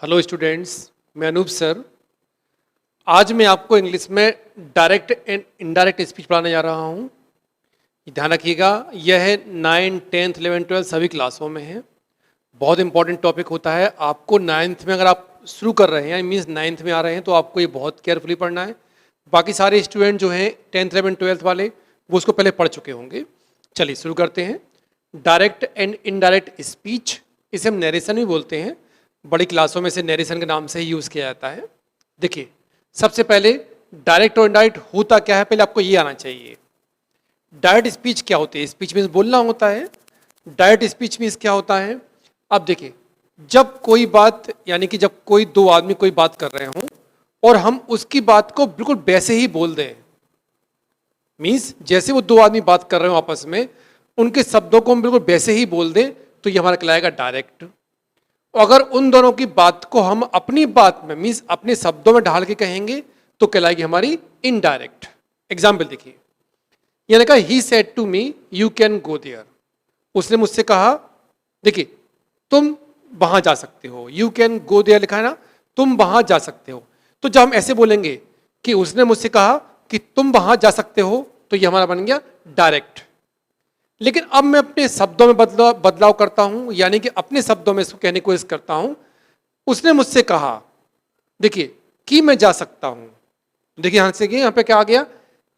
Hello students, मैं Anoop sir. आज मैं आपको इंग्लिश में डायरेक्ट एंड इनडायरेक्ट स्पीच पढ़ाने जा रहा हूँ। ध्यान रखिएगा, यह है 9, 10th, 11th, 12th सभी क्लासों में है। बहुत इंपॉर्टेंट टॉपिक होता है। आपको 9th में अगर आप शुरू कर रहे हैं, मीन्स 9th में आ रहे हैं, तो आपको ये बहुत केयरफुली पढ़ना है। बाकी सारे स्टूडेंट जो हैं 10th, 11th, 12th वाले, वो उसको पहले पढ़ चुके होंगे। चलिए शुरू करते हैं। डायरेक्ट एंड इनडायरेक्ट स्पीच, इसे हम नरेशन भी बोलते हैं। बड़ी क्लासों में से नरेशन के नाम से ही यूज़ किया जाता है। देखिए, सबसे पहले डायरेक्ट और इनडायरेक्ट होता क्या है, पहले आपको ये आना चाहिए। डायरेक्ट स्पीच क्या होती है? स्पीच मीन्स बोलना होता है। डायरेक्ट स्पीच मीन्स क्या होता है? अब देखिए, जब कोई बात, यानी कि जब कोई दो आदमी कोई बात कर रहे हों और हम उसकी बात को बिल्कुल वैसे ही बोल दें, मीन्स जैसे वो दो आदमी बात कर रहे हो आपस में, उनके शब्दों को हम बिल्कुल वैसे ही बोल दें, तो ये हमारा कहलाएगा डायरेक्ट। अगर उन दोनों की बात को हम अपनी बात में, मीन्स अपने शब्दों में ढाल के कहेंगे, तो कहलाएगी हमारी इनडायरेक्ट। एग्जाम्पल देखिए, यानी कहा he said to me you can go there. उसने मुझसे कहा, देखिए, तुम वहां जा सकते हो। यू कैन गो देयर लिखा है ना, तुम वहां जा सकते हो। तो जब हम ऐसे बोलेंगे कि उसने मुझसे कहा कि तुम वहां जा सकते हो, तो ये हमारा बन गया डायरेक्ट। लेकिन अब मैं अपने शब्दों में बदलाव करता हूं, यानी कि अपने शब्दों में इसको कहने की कोशिश करता हूं। उसने मुझसे कहा, देखिए, कि मैं जा सकता हूं। देखिए यहां से यहां पे क्या आ गया,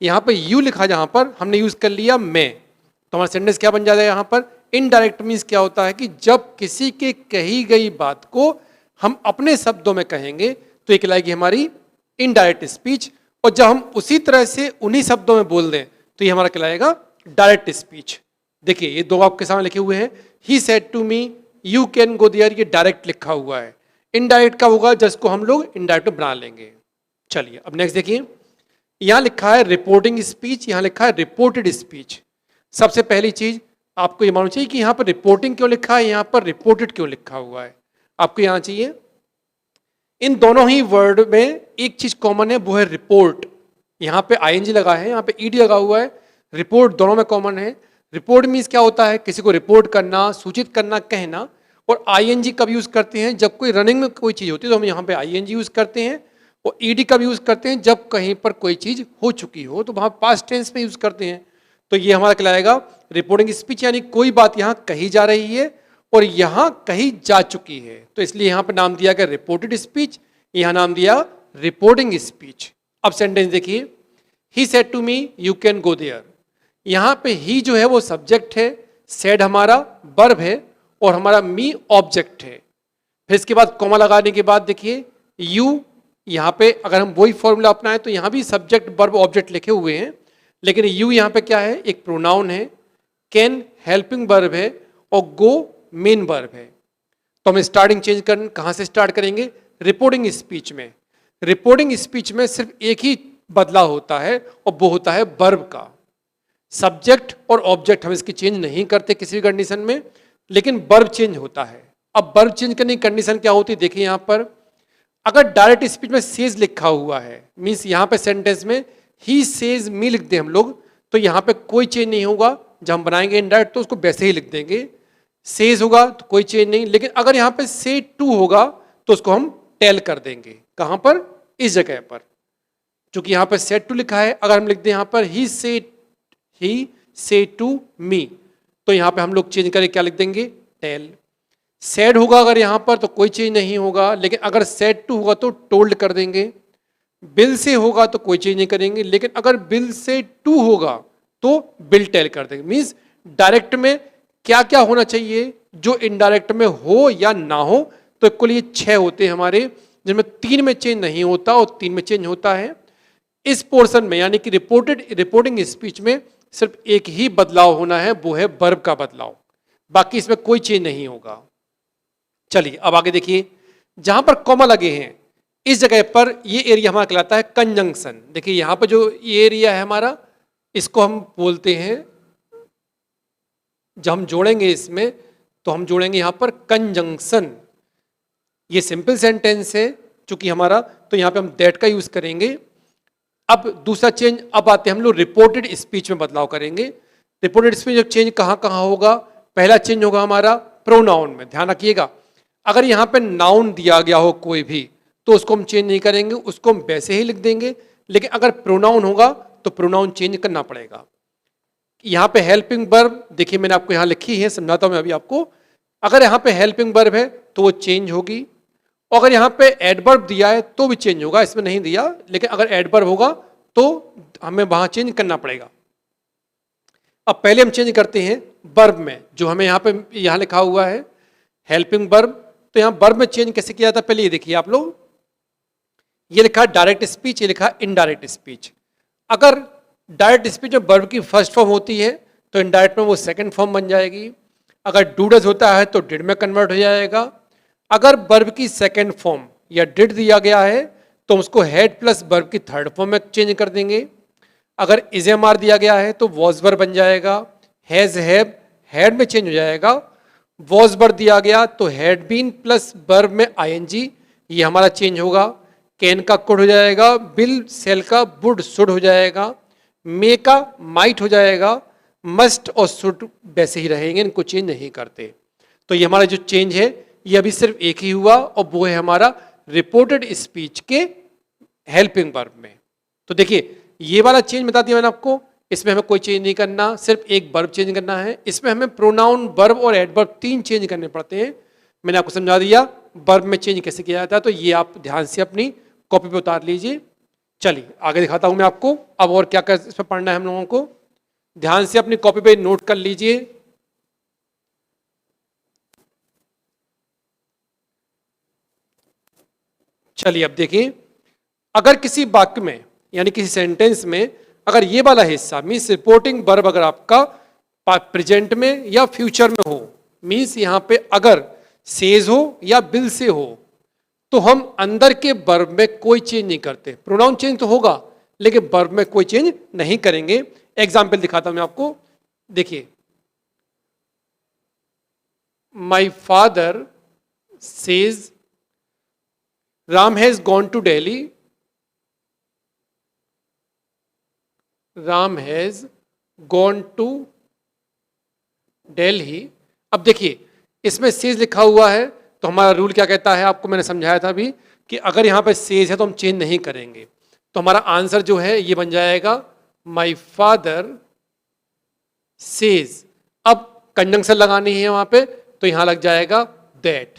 यहां पे यू लिखा, जहां पर हमने यूज कर लिया मैं, तो हमारा सेंटेंस क्या बन जाता है? यहां पर इनडायरेक्ट मीन्स क्या होता है कि जब किसी के कही गई बात को हम अपने शब्दों में कहेंगे, तो ये कहलाएगी हमारी इनडायरेक्ट स्पीच। और जब हम उसी तरह से उन्हीं शब्दों में बोल दें, तो ये हमारा कहलाएगा डायरेक्ट स्पीच। देखिए, ये दो आपके सामने लिखे हुए हैं, he said to me you can go there, ये डायरेक्ट लिखा हुआ है। इनडायरेक्ट का होगा जिसको हम लोग इनडायरेक्ट बना लेंगे। चलिए अब नेक्स्ट देखिए, यहां लिखा है रिपोर्टिंग स्पीच, यहां लिखा है रिपोर्टेड स्पीच। सबसे पहली चीज आपको ये मालूम चाहिए कि यहां पर रिपोर्टिंग क्यों लिखा है, यहां पर रिपोर्टेड क्यों लिखा हुआ है। आपको यहां चाहिए, इन दोनों ही वर्ड में एक चीज कॉमन है, वो है रिपोर्ट। यहां पे आईएनजी लगा है, यहां पे ईडी लगा हुआ है। रिपोर्ट दोनों में कॉमन है। रिपोर्ट मीन्स क्या होता है? किसी को रिपोर्ट करना, सूचित करना, कहना। और आईएनजी कब यूज करते हैं? जब कोई रनिंग में कोई चीज होती है तो हम यहाँ पे आईएनजी यूज करते हैं। और ईडी कब यूज करते हैं? जब कहीं पर कोई चीज हो चुकी हो, तो वहां पास्ट टेंस में यूज करते हैं। तो ये हमारा कहलाएगा रिपोर्टिंग स्पीच, यानी कोई बात यहाँ कही जा रही है और यहाँ कही जा चुकी है, तो इसलिए यहाँ पर नाम दिया गया रिपोर्टेड स्पीच, यहाँ नाम दिया रिपोर्टिंग स्पीच। अब सेंटेंस देखिए, he said to me you can go there. यहां पे ही जो है वो सब्जेक्ट है, सेड हमारा वर्ब है, और हमारा मी ऑब्जेक्ट है। फिर इसके बाद कॉमा लगाने के बाद देखिए, यू, यहां पे अगर हम वही फॉर्मूला अपनाएं तो यहां भी सब्जेक्ट वर्ब ऑब्जेक्ट लिखे हुए हैं, लेकिन यू यहां पे क्या है? एक प्रोनाउन है। कैन हेल्पिंग वर्ब है, और गो मेन वर्ब है। तो हम स्टार्टिंग चेंज कर, कहां से स्टार्ट करेंगे? रिपोर्टिंग स्पीच में। रिपोर्टिंग स्पीच में सिर्फ एक ही बदलाव होता है, और वो होता है वर्ब का। सब्जेक्ट और ऑब्जेक्ट हम इसकी चेंज नहीं करते किसी भी कंडीशन में, लेकिन वर्ब चेंज होता है। अब वर्ब चेंज करने की कंडीशन क्या होती है? देखिए यहां पर, अगर डायरेक्ट स्पीच में सेज लिखा हुआ है, मींस यहां पे सेंटेंस में ही सेज मी लिख दे हम लोग, तो यहां पे कोई चेंज नहीं होगा। जब हम बनाएंगे इनडायरेक्ट तो उसको वैसे ही लिख देंगे। सेज होगा तो कोई चेंज नहीं, लेकिन अगर यहां पे से टू होगा तो उसको हम टेल कर देंगे। कहां पर? इस जगह पर। क्योंकि यहां पर सेड टू लिखा है, अगर हम लिख दें यहां पर ही से टू मी, तो यहां पे हम लोग चेंज करके क्या लिख देंगे? टेल। सेड होगा अगर यहां पर तो कोई चेंज नहीं होगा, लेकिन अगर सेड टू होगा तो टोल्ड कर देंगे। बिल से होगा तो कोई चेंज नहीं करेंगे, लेकिन अगर बिल से टू होगा तो बिल टेल कर देंगे। मीन्स डायरेक्ट में क्या क्या होना चाहिए जो इनडायरेक्ट में हो या ना हो, तो कुल ये 6 होते हैं हमारे, जिनमें 3 में चेंज नहीं होता और 3 में चेंज होता है। इस पोर्शन में, यानी कि रिपोर्टिंग स्पीच में सिर्फ एक ही बदलाव होना है, वो है वर्ब का बदलाव। बाकी इसमें कोई चेंज नहीं होगा। चलिए अब आगे देखिए, जहां पर कॉमा लगे हैं इस जगह पर ये एरिया हमारा कहलाता है कंजंक्शन। देखिए यहां पर जो ये एरिया है हमारा, इसको हम बोलते हैं, जब हम जोड़ेंगे इसमें तो हम जोड़ेंगे यहां पर कंजंक्शन। ये सिंपल सेंटेंस है चूंकि हमारा, तो यहां पे हम दैट का यूज करेंगे। अब दूसरा चेंज, अब आते हैं हम लोग रिपोर्टेड स्पीच में बदलाव करेंगे। रिपोर्टेड स्पीच चेंज कहां कहां होगा? पहला चेंज होगा हमारा प्रोनाउन में। ध्यान रखिएगा, अगर यहाँ पे नाउन दिया गया हो कोई भी तो उसको हम चेंज नहीं करेंगे, उसको हम वैसे ही लिख देंगे। लेकिन अगर प्रोनाउन होगा तो प्रोनाउन चेंज करना पड़ेगा। यहाँ पे हेल्पिंग वर्ब देखिए मैंने आपको यहाँ लिखी है, समझाता हूं मैं अभी आपको। अगर यहाँ पे हेल्पिंग वर्ब है तो वो चेंज होगी, और अगर यहाँ पे एडवर्ब दिया है तो भी चेंज होगा, इसमें नहीं दिया, लेकिन अगर एडवर्ब होगा तो हमें वहां चेंज करना पड़ेगा। अब पहले हम चेंज करते हैं वर्ब में, जो हमें यहाँ पे यहाँ लिखा हुआ है हेल्पिंग वर्ब। तो यहाँ वर्ब में चेंज कैसे किया जाता है पहले ये देखिए आप लोग। ये लिखा डायरेक्ट स्पीच, ये लिखा इनडायरेक्ट स्पीच। अगर डायरेक्ट स्पीच में वर्ब की फर्स्ट फॉर्म होती है तो इनडायरेक्ट में वो सेकंड फॉर्म बन जाएगी। अगर डू डज होता है तो डिड में कन्वर्ट हो जाएगा। अगर वर्ब की सेकंड फॉर्म या डिड दिया गया है तो उसको हैड प्लस वर्ब की थर्ड फॉर्म में चेंज कर देंगे। अगर इज एम आर दिया गया है तो वॉज वर्ब बन जाएगा। हैज हैव हैड में चेंज हो जाएगा। वॉज वर्ब दिया गया तो हैड बीन प्लस वर्ब में आईएनजी, ये हमारा चेंज होगा। कैन का कुड हो जाएगा, विल सेल का वुड शुड हो जाएगा, मे का माइट हो जाएगा, मस्ट और शुड वैसे ही रहेंगे, इनको चेंज नहीं करते। तो ये हमारा जो चेंज है ये अभी सिर्फ एक ही हुआ, और वो है हमारा रिपोर्टेड स्पीच के हेल्पिंग वर्ब में। तो देखिए ये वाला चेंज बता दिया मैंने आपको, इसमें हमें कोई चेंज नहीं करना, सिर्फ एक वर्ब चेंज करना है। इसमें हमें प्रोनाउन, वर्ब और एडवर्ब तीन चेंज करने पड़ते हैं। मैंने आपको समझा दिया वर्ब में चेंज कैसे किया जाता है, तो ये आप ध्यान से अपनी कॉपी पे उतार लीजिए। चलिए आगे दिखाता हूं मैं आपको अब और क्या क्या इसमें पढ़ना है हम लोगों को। ध्यान से अपनी कॉपी पे नोट कर लीजिए। चलिए अब देखिए, अगर किसी वाक्य में यानी किसी सेंटेंस में अगर ये वाला हिस्सा मीन्स रिपोर्टिंग वर्ब अगर आपका प्रेजेंट में या फ्यूचर में हो, मीन्स यहां पे अगर सेज हो या बिल से हो, तो हम अंदर के वर्ब में कोई चेंज नहीं करते। प्रोनाउन चेंज तो होगा लेकिन वर्ब में कोई चेंज नहीं करेंगे। एग्जाम्पल दिखाता हूं मैं आपको, देखिए my father says Ram has gone to Delhi, Ram has gone to Delhi. अब देखिए इसमें सेज लिखा हुआ है तो हमारा रूल क्या कहता है, आपको मैंने समझाया था अभी कि अगर यहां पे सेज है तो हम चेंज नहीं करेंगे। तो हमारा आंसर जो है ये बन जाएगा माई फादर सेज। अब कंजंक्शन लगानी है वहां पे तो यहां लग जाएगा दैट।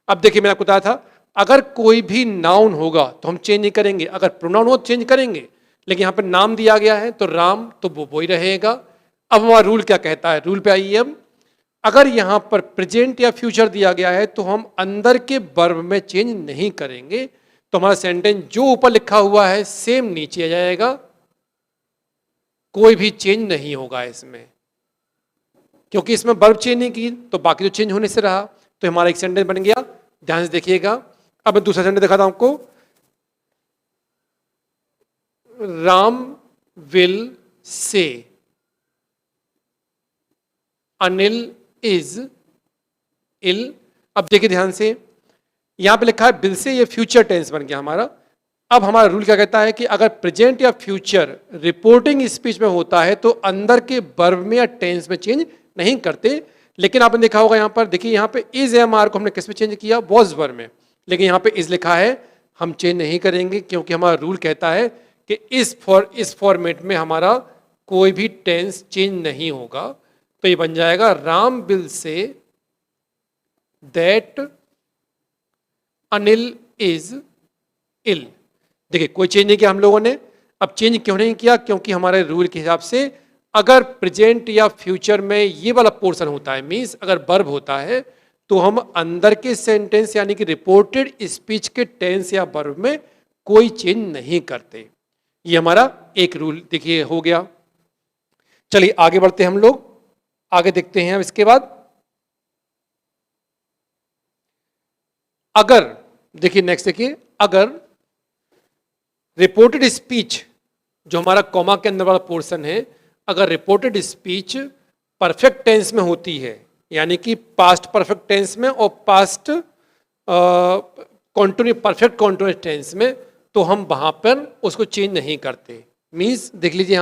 अब देखिए मैंने आपको बताया था अगर कोई भी नाउन होगा तो हम चेंज नहीं करेंगे, अगर प्रोनाउन हो तो चेंज करेंगे, लेकिन यहां पे नाम दिया गया है तो राम तो वो ही रहेगा। अब हमारा रूल क्या कहता है, रूल पे आइए। अब अगर यहां पर प्रेजेंट या फ्यूचर दिया गया है तो हम अंदर के वर्ब में चेंज नहीं करेंगे, तो हमारा सेंटेंस जो ऊपर लिखा हुआ है सेम नीचे आ जाएगा, कोई भी चेंज नहीं होगा इसमें, क्योंकि इसमें वर्ब चेंज नहीं की तो बाकी तो चेंज होने से रहा। तो हमारा एक सेंटेंस बन गया, ध्यान से देखिएगा। अब मैं दूसरा सेंटेंस दिखाता हूं आपको, राम विल से अनिल इज इल। अब देखिए ध्यान से, यहां पे लिखा है बिल से, ये फ्यूचर टेंस बन गया हमारा। अब हमारा रूल क्या कहता है कि अगर प्रेजेंट या फ्यूचर रिपोर्टिंग स्पीच में होता है तो अंदर के वर्ब में या टेंस में चेंज नहीं करते। लेकिन आपने देखा होगा यहां पर, देखिए यहां पे इज एम आर को हमने किस में चेंज किया, वॉज वर्ब में, लेकिन यहां पे इज लिखा है, हम चेंज नहीं करेंगे क्योंकि हमारा रूल कहता है कि इस फॉर्मेट में हमारा कोई भी टेंस चेंज नहीं होगा। तो ये बन जाएगा Ram will say that Anil is ill. देखिए कोई चेंज नहीं किया हम लोगों ने। अब चेंज क्यों नहीं किया, क्योंकि हमारे रूल के हिसाब से अगर प्रेजेंट या फ्यूचर में ये वाला पोर्शन होता है, मीन्स अगर वर्ब होता है, तो हम अंदर के सेंटेंस यानी कि रिपोर्टेड स्पीच के टेंस या वर्ब में कोई चेंज नहीं करते। ये हमारा एक रूल देखिए हो गया। चलिए आगे बढ़ते हैं हम लोग, आगे देखते हैं। अब इसके बाद अगर देखिए नेक्स्ट देखिए, अगर रिपोर्टेड स्पीच जो हमारा कॉमा के अंदर वाला पोर्शन है, अगर रिपोर्टेड स्पीच परफेक्ट टेंस में होती है, यानी कि पास्ट परफेक्ट टेंस में और पास्ट परफेक्ट कॉन्टिन्यूअस टेंस में, तो हम वहां पर उसको चेंज नहीं करते। मीन्स देख लीजिए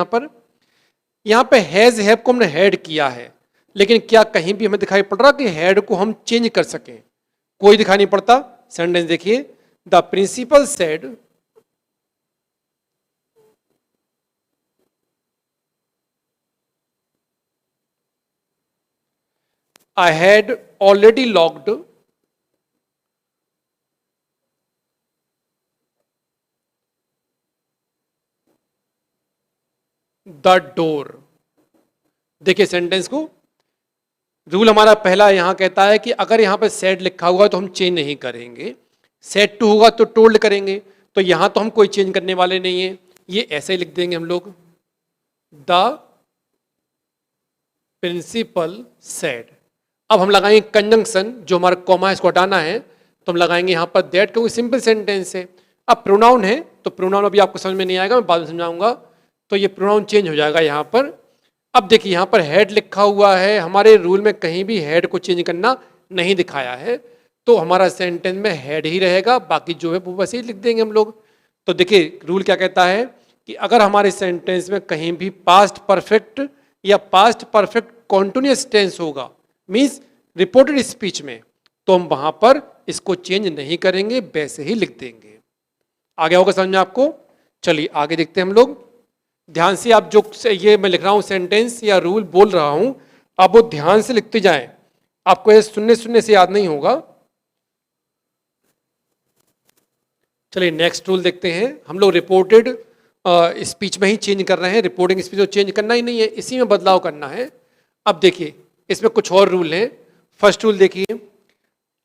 यहां पे हैज हैव को हमने हैड किया है, लेकिन क्या कहीं भी हमें दिखाई पड़ रहा कि हैड को हम चेंज कर सकें? कोई दिखाई नहीं पड़ता। सेंटेंस देखिए, the principal said I had already locked the door. देखिए सेंटेंस को, रूल हमारा पहला यहां कहता है कि अगर यहां पर सेड लिखा हुआ तो हम चेंज नहीं करेंगे, सेड टू होगा तो टोल्ड करेंगे, तो यहां तो हम कोई चेंज करने वाले नहीं है, ये ऐसे ही लिख देंगे हम लोग, द प्रिंसिपल सेड। अब हम लगाएंगे कंजंक्शन, जो हमारा कॉमा है इसको हटाना है, तो हम लगाएंगे यहां पर दैट, क्योंकि सिंपल सेंटेंस है। अब प्रोनाउन है तो प्रोनाउन अभी आपको समझ में नहीं आएगा, मैं बाद में समझाऊंगा, तो ये प्रोनाउन चेंज हो जाएगा यहां पर। अब देखिए यहां पर हेड लिखा हुआ है, हमारे रूल में कहीं भी हेड को चेंज करना नहीं दिखाया है, तो हमारा सेंटेंस में हेड ही रहेगा, बाकी जो है वो वैसे ही लिख देंगे हम लोग। तो देखिए रूल क्या कहता है कि अगर हमारे सेंटेंस में कहीं भी पास्ट परफेक्ट या पास्ट परफेक्ट कॉन्टिन्यूअस टेंस होगा, मीन्स रिपोर्टेड स्पीच में, तो हम वहां पर इसको चेंज नहीं करेंगे, वैसे ही लिख देंगे। आ गया होगा समझ में आपको? चलिए आगे देखते हैं हम लोग। ध्यान से आप जो ये मैं लिख रहा हूं सेंटेंस या रूल बोल रहा हूं, आप वो ध्यान से लिखते जाएं, आपको ये सुनने सुनने से याद नहीं होगा। चलिए नेक्स्ट रूल देखते हैं। हम लोग रिपोर्टेड स्पीच में ही चेंज कर रहे हैं, रिपोर्टिंग स्पीच को चेंज करना ही नहीं है, इसी में बदलाव करना है। अब देखिए इसमें कुछ और रूल हैं। फर्स्ट रूल देखिए,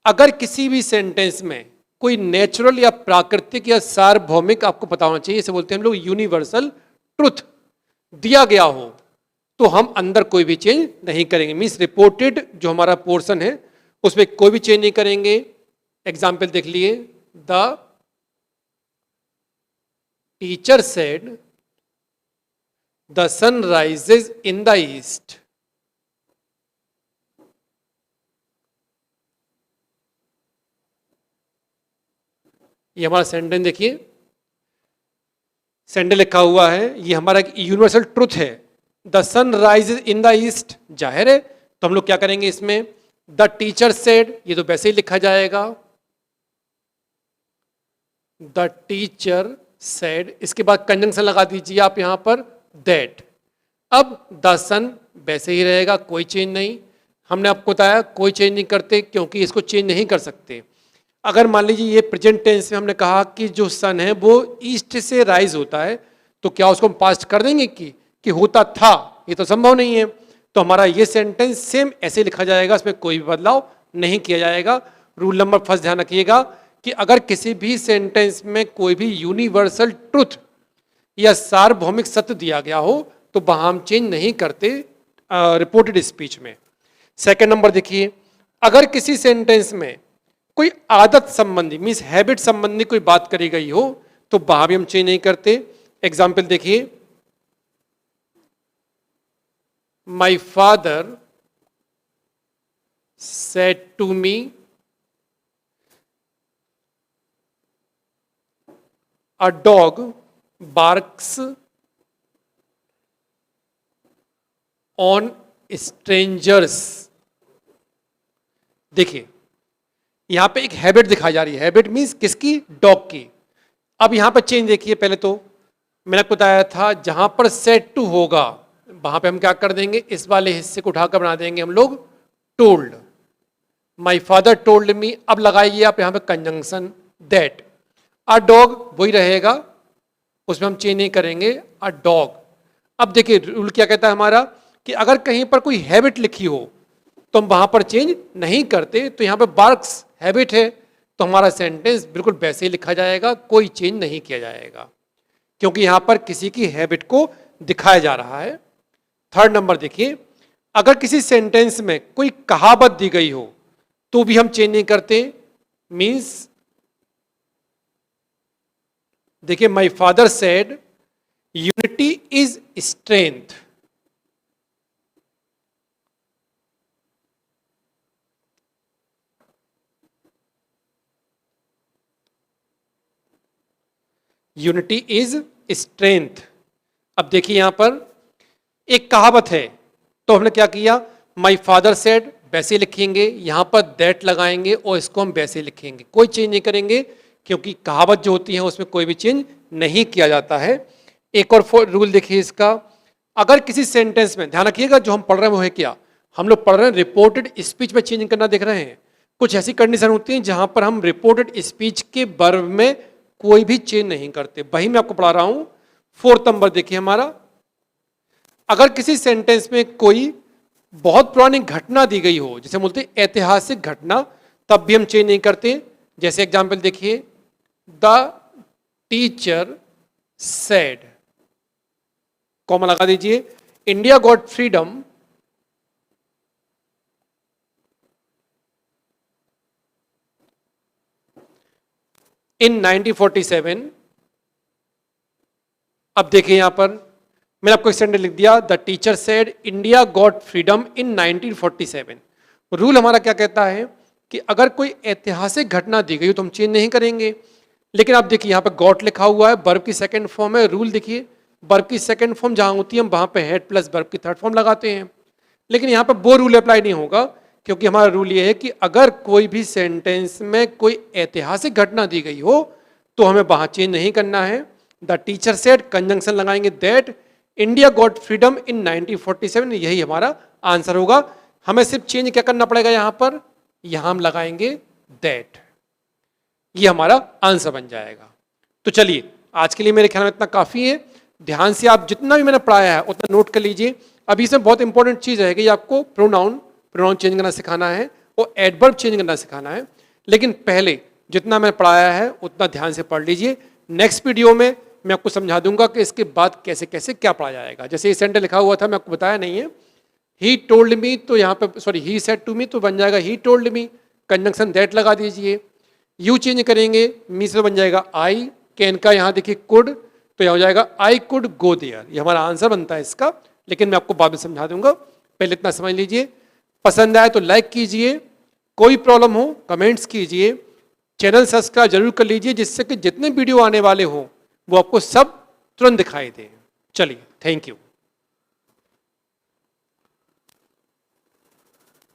अगर किसी भी सेंटेंस में कोई नेचुरल या प्राकृतिक या सार्वभौमिक, आपको पता होना चाहिए, इसे बोलते हैं हम लोग यूनिवर्सल ट्रुथ, दिया गया हो, तो हम अंदर कोई भी चेंज नहीं करेंगे। मीन्स रिपोर्टेड जो हमारा पोर्शन है उसमें कोई भी चेंज नहीं करेंगे। एग्जाम्पल देख लिए, the teacher said the sun rises in the east. ये हमारा सेंटेंस देखिए, सेंटेंस लिखा हुआ है, ये हमारा एक यूनिवर्सल ट्रुथ है, the sun rises in the east, जाहिर है, तो हम लोग क्या करेंगे इसमें, द टीचर सेड, ये तो वैसे ही लिखा जाएगा, द टीचर सेड, इसके बाद कंजंक्शन लगा दीजिए आप यहां पर दैट। अब द सन वैसे ही रहेगा, कोई चेंज नहीं। हमने आपको बताया कोई चेंज नहीं करते, क्योंकि इसको चेंज नहीं कर सकते। अगर मान लीजिए ये प्रेजेंट टेंस में हमने कहा कि जो सन है वो ईस्ट से राइज होता है, तो क्या उसको हम पास्ट कर देंगे कि होता था? ये तो संभव नहीं है। तो हमारा ये सेंटेंस सेम ऐसे लिखा जाएगा, इसमें कोई भी बदलाव नहीं किया जाएगा। रूल नंबर फर्स्ट ध्यान रखिएगा कि अगर किसी भी सेंटेंस में कोई भी यूनिवर्सल ट्रुथ या सार्वभौमिक सत्य दिया गया हो, तो वहां हम चेंज नहीं करते रिपोर्टेड स्पीच में। सेकंड नंबर देखिए, अगर किसी सेंटेंस में कोई आदत संबंधी, मीन्स हैबिट संबंधी कोई बात करी गई हो, तो वहां भी हम चेंज नहीं करते। एग्जाम्पल देखिए, my father said to me a dog barks on strangers. देखिए यहां पे एक हैबिट दिखाई जा रही है, हैबिट मीन्स किसकी? डॉग की। अब यहां पर चेंज देखिए, पहले तो मैंने आपको बताया था जहां पर सेड टू होगा वहां पे हम क्या कर देंगे, इस वाले हिस्से को उठाकर बना देंगे हम लोग told. My father told me, अब लगाइए आप यहां पे कंजंक्शन दैट। अ डॉग वही रहेगा, उसमें हम चेंज नहीं करेंगे, अ डॉग। अब देखिए रूल क्या कहता है हमारा कि अगर कहीं पर कोई हैबिट लिखी हो तो हम वहां पर चेंज नहीं करते। तो यहां पर बार्क्स हैबिट है, तो हमारा सेंटेंस बिल्कुल वैसे ही लिखा जाएगा, कोई चेंज नहीं किया जाएगा, क्योंकि यहां पर किसी की हैबिट को दिखाया जा रहा है। थर्ड नंबर देखिए, अगर किसी सेंटेंस में कोई कहावत दी गई हो तो भी हम चेंज नहीं करते। मीन्स देखिए, my father said unity is strength. Unity is strength. अब देखिए यहां पर एक कहावत है, तो हमने क्या किया, माई फादर सेड वैसे लिखेंगे, यहाँ पर दैट लगाएंगे और इसको हम वैसे लिखेंगे, कोई चेंज नहीं करेंगे, क्योंकि कहावत जो होती है उसमें कोई भी चेंज नहीं किया जाता है। एक और रूल देखिए इसका, अगर किसी सेंटेंस में, ध्यान रखिएगा जो हम पढ़ रहे हैं वो है क्या, हम लोग पढ़ रहे हैं रिपोर्टेड स्पीच में चेंज करना देख रहे हैं। कुछ ऐसी कंडीशन होती है जहां पर हम रिपोर्टेड स्पीच के वर्ब में कोई भी चेंज नहीं करते, वही मैं आपको पढ़ा रहा हूं। 4 नंबर देखिए हमारा, अगर किसी सेंटेंस में कोई बहुत पुरानी घटना दी गई हो, जैसे बोलते हैं ऐतिहासिक घटना, तब भी हम चेंज नहीं करते। जैसे एग्जाम्पल देखिए, द टीचर सेड, कॉमा लगा दीजिए, इंडिया गॉट फ्रीडम इन 1947। अब देखिए यहां पर मैंने आपको एक सेंटेंस लिख दिया, the teacher said India got freedom in 1947। Rule हमारा क्या कहता है कि अगर कोई ऐतिहासिक घटना दी गई तो हम चेंज नहीं करेंगे। लेकिन आप देखिए यहां पर गॉट लिखा हुआ है, वर्ब की सेकंड फॉर्म है। रूल देखिए, वर्ब की सेकंड फॉर्म जहां होती है हम वहां पे हेड प्लस वर्ब की थर्ड फॉर्म लगाते हैं। लेकिन यहां पर वो रूल अप्लाई नहीं होगा, क्योंकि हमारा रूल ये है कि अगर कोई भी सेंटेंस में कोई ऐतिहासिक घटना दी गई हो तो हमें वहां चेंज नहीं करना है। द टीचर सेड, कंजंक्शन लगाएंगे दैट, इंडिया गॉट फ्रीडम इन 1947, यही हमारा आंसर होगा। हमें सिर्फ चेंज क्या करना पड़ेगा, यहां पर यहां हम लगाएंगे दैट, ये हमारा आंसर बन जाएगा। तो चलिए आज के लिए मेरे ख्याल में इतना काफी है। ध्यान से आप जितना भी मैंने पढ़ाया है उतना नोट कर लीजिए। अभी इसमें बहुत इंपॉर्टेंट चीज है कि आपको प्रोनाउन चेंज करना सिखाना है और एडवर्ब चेंज करना सिखाना है। लेकिन पहले जितना मैं पढ़ाया है उतना ध्यान से पढ़ लीजिए। नेक्स्ट वीडियो में मैं आपको समझा दूंगा कि इसके बाद कैसे कैसे क्या पढ़ा जाएगा। जैसे ये सेंटेंस लिखा हुआ था, मैं आपको बताया नहीं है, ही टोल्ड मी, तो यहाँ पे sorry he said to me, तो बन जाएगा he told me, conjunction that लगा दीजिए। यू चेंज करेंगे, मी से बन जाएगा आई, कैन का यहाँ देखिए कुड, तो यहाँ हो जाएगा आई कुड गो देयर, ये हमारा आंसर बनता है इसका। लेकिन मैं आपको बाद में समझा दूंगा, पहले इतना समझ लीजिए। पसंद आए तो लाइक कीजिए, कोई प्रॉब्लम हो कमेंट्स कीजिए, चैनल सब्सक्राइब जरूर कर लीजिए, जिससे कि जितने वीडियो आने वाले हो वो आपको सब तुरंत दिखाई दे। चलिए, थैंक यू।